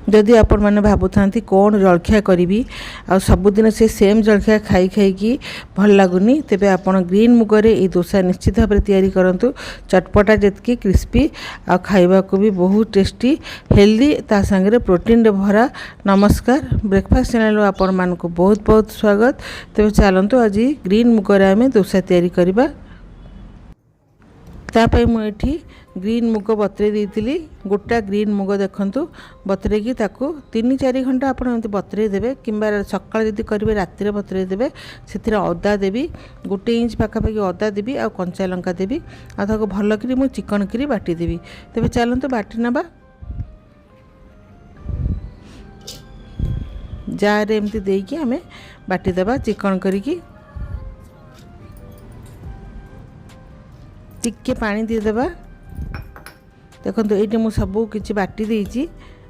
जदि आपण मैंने भावुं कौन जलखिया करी आ सबुदिन से सेम जलखिया खाई खाई भल लगुनि तेबे आपण ग्रीन मुगरे ये डोसा निश्चित भाव तैयारी करंतु। चटपटा जितकी क्रिस्पी आ खाइबा को भी बहुत टेस्टी हेल्दी ता संगे प्रोटीन रे भरा। नमस्कार ब्रेकफास्ट चैनल आपण मानक बहुत बहुत स्वागत। तेबे चलंतु आज ग्रीन मुगरे आमे डोसा तैयारी करिबा। तापई मुझे ग्रीन मुग बतरे देती गोटा ग्रीन मुग देखु बतरे की 3-4 घंटा आप बतरे देवे कि सका जब करेंगे रातिर बतरे देवे से अदा देवी 1 इंच पाखापाखि अदा देवी आ कंचा लंका देवी आ भल कि मुझे चिकन करी बाटी देवी। तेज चलते बाटी नवा जार एमती देकी आम बाटी देवा चिकन करी टिके पानी दीदेवा। देखो ये मुझे सब किसी बाटी देती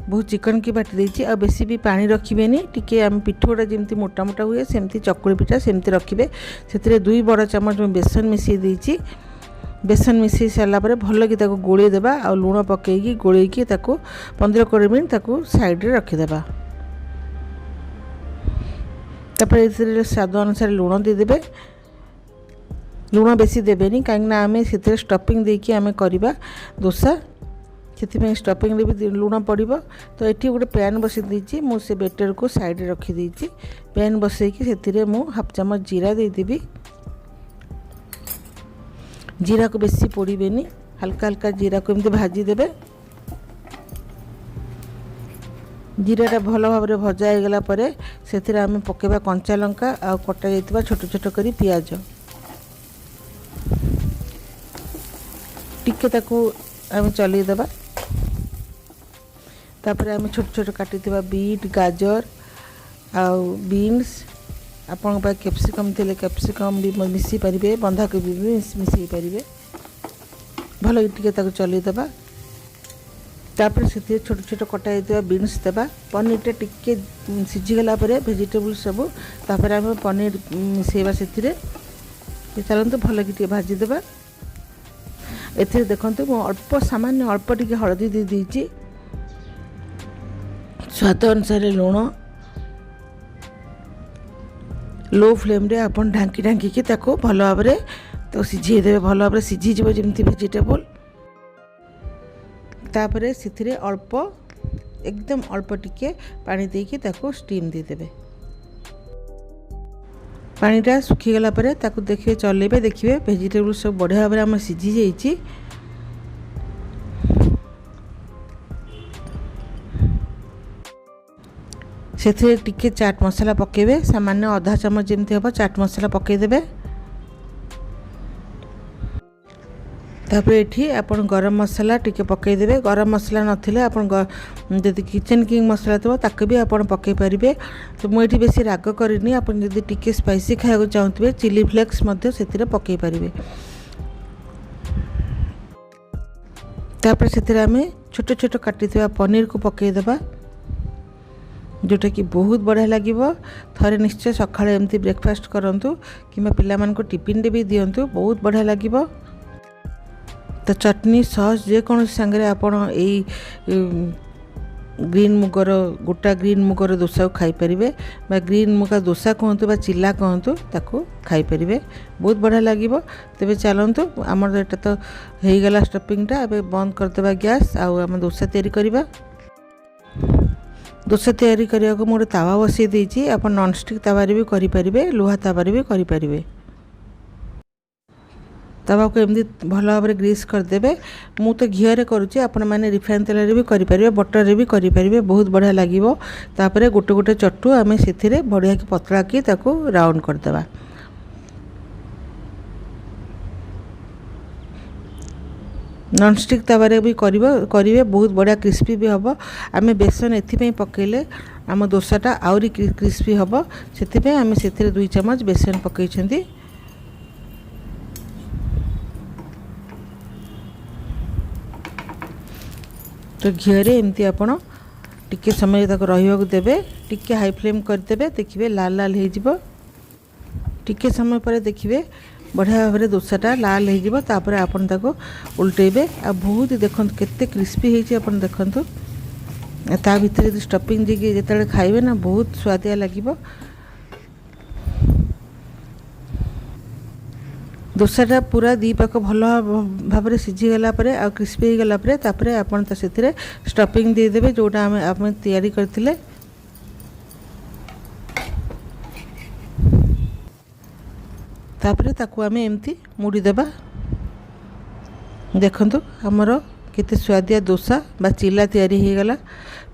बहुत चिकन की बाटी देती आ बेसी भी पानी रखिए टिके आम पिठोटा जमी मोटा मोटा हुए सेमती चकुली पिठा सेमती रखिए। से 2 बड़ चामच बेसन मिसई देती बेसन मिसई सारापर भल कि गोले देवा आ लुण पकईकी गोलैकी 15-20 मिनट साइड रे रखिदेवा। तापर ये स्वाद अनुसार लुण देदेवे लुण बेसी देवेनी कहीं आम से स्टफिंग देकी आम करवा डोसा से स्टफिंग भी लुण पड़ो। तो ये गोटे पैन बसई देती मुझे बेटर को साइड रखीदी पैन बसईकी से 1/2 चामच जीरा देदेवी। जीरा को बेसी पोड़ेनि हल्का हल्का जीरा को एमती भाजी देवे। जीराटा भल भाव में भजा होगला से आम पकेबा कंचा लंका आ कटा जाइतिबा छोट छोट करी पियाज टिके ताकू आम चलई देबा। तापर आम छोट छोट काटी बीट गाजर आउ बीन्स आपण पास कैप्सिकम थे कैप्सिकम भी मिसई पारे बंधाकोबी भी मिसई पारे भल टिके ताकू चलई देबा। तापर से छोट छोट कटा जाइतिबा बीन्स देबा। पनीरटा टिके सिझीगला भेजिटेबल सब तापर आम पनीर मिसईबा से चलते भल कि भाजी देबा। एथे देखो मु अल्प सामान्य अल्प टिके हलदी दे दीची स्वाद अनुसार लुण लो फ्लेम रे आपण ढांकी ढांकी की ताको भल भाव में तो सिझे देवे भल भाव सिझी जीव जमती वेजिटेबल। तापरे सिथिरे अल्प एकदम अल्प टिके पानी देकी ताको स्टीम दे देवे। पानीटा सुखीगला देखिए चलेबे देखिए वेजिटेबल सब बढ़िया भाव में आम सिझी जाइए। से टिके चाट मसला पकेबे सामान्य आधा चामच जमती हम चाट मसला पकईदेवे। तापर ये आपन गरम मसला टिके पकईदेवे। गरम मसला नथिले आपन जदि किचन किंग मसला थो ताके भी आपन पकई पारिबे। तो मुझे बेसी राग करनी आपन जदि टिके स्पाइसी खाया चाहूबे चिली फ्लेक्स मध्य से पकई पारिबे। तापर से आम छोट छोट काटी पनीर को पकईदेवा जोटा कि बहुत बढ़िया लगे। थरे निश्चय सकाଳେ एमती ब्रेकफास्ट करंतु किंबा पिला मान को टिफिन रे भी दियंतु बहुत बढ़िया लगे। तो चटनी सॉस जेकोसी सांगे आपण यही ग्रीन मुगर गोटा ग्रीन मुगर डोसा खाई पारिबे बा ग्रीन मुगा डोसा कहतु बा चिल्ला कहतु ताको खाई पारिबे बहुत बढ़िया लगे। तेबे चलंतु आमर एटा तो हेगला स्टफिंगटा एबे बंद करदेबा गैस आम डोसा तैयारी करबा। डोसा तैयारी करने को मोटे तावा बसई देती आप नॉनस्टिक तावारे भी करें लुहा तावारे भी करें। तवा को एमती भल भाव में ग्रीस करदे। मु तो घीरे करुच्ची आपण मैंने रिफाइन तेल भी करें बटर भी करें बहुत बढ़िया लगे। तापर गोटे गोटे चट्टू आम से बढ़िया कि पतला कि राउंड करदेवा। नॉनस्टिक तावारे भी करेंगे बहुत बढ़िया क्रिस्पी भी हम। आम बेसन एथि पकईले आम डोसाटा आउरी क्रिस्पी हम से आम से 2 चामच बेसन पकई। तो घीरे एमती आपण टिके समय तक रही देवे टिके हाई फ्लेम करदे देखिए लाल लाल हो टिके समय पर देखिए बढ़िया भाव में डोसाटा लाल होपर आपन ताको उल्टेबे आ बहुत देखो केते क्रिस्पी होती आपन देखंतु ता भितर यदि स्टफिंग देके जेतेबेले खाइबे ना बहुत स्वादिया लागिबो। दोसाटा पूरा दी पाक भल भाव सीझी गला परे आ क्रिस्पी हो गला परे तापरे आपण ता सेथिरे स्टफिंग दे देबे जोटा हम तैयारी करथिले। तापरे ताकू आमे एमती मुड़ी देबा। देखंतु हमरो केते स्वादिया डोसा बा चिल्ला तैयारी हो गला।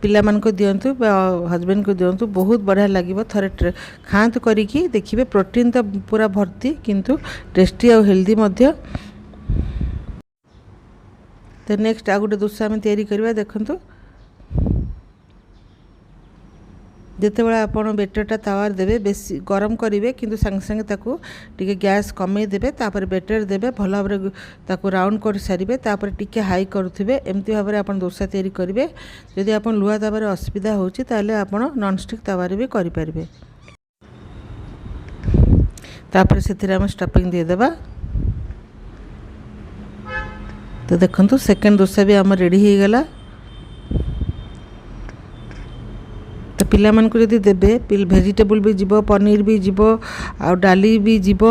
पिला मान को दियंतु बा हस्बैंड को दियंतु बहुत बढ़िया लागिबो। थरे खांतु करिकी देखिबे प्रोटीन तो पूरा भर्ती किंतु टेस्टी और हेल्दी मध्य। तो नेक्स्ट आ गोटे डोसा आम तैयारी करबा। देखंतु जितेबाला आपण बेटरटा तावार देबे बेसी गरम करेंगे किंतु संगे संगे ताकू टिके गैस कमे देबे तापर बेटर देबे भल भाव ताकू राउंड कर सारिबे तापर टिके हाई करुथिबे। एमती भाव में आपण डोसा तैयारी करेंगे। जदि आपण लुहा तावार असुविधा होची ताले आपण नॉन स्टिक तावार भी करि परिबे। तापर सेथिरे हम स्टफिंग दे देबा। तो देखंतु सेकंड डोसा भी हम रेडी हो गला। तो पिला मन को जदि देबे वेजिटेबल भी जीवो पनीर भी जीवो आ डाली भी जीवो।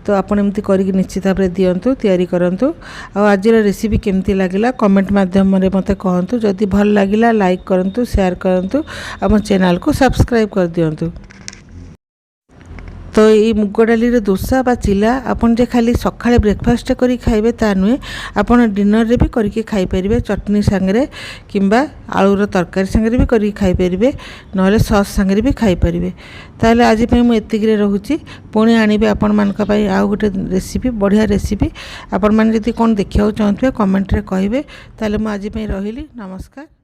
तो आपण एमती करिक निश्चित भाव में दियंतु तैयारी करंतु। आ आज रेसिपी केमती लागिला कमेंट माध्यम रे मते कहंतु। जदि भल लागिला लाइक करंतु शेयर करंतु हम चैनल को सब्सक्राइब कर दियंतु। तो ये मुग डाली डोसा बा चिल्ला आपन जे खाली सकाळे ब्रेकफास्ट करी खाइबे ता नुहे आपन डिनर रे भी करके खाई परिबे। चटनी संगे किंबा आलूर तरकारी संगे भी करके खाई परिबे नहले सॉस संगे भी खाई परिबे। ताले आज पई मु एतिक रे रहूची। पुणी आनिबे आपन मान का पई आ गोटे रेसिपी बढ़िया रेसिपी। आपन मान जदि कोन देखियो चाहथबे कमेंट रे कहिबे। ताले मु आज पई रहिली। नमस्कार।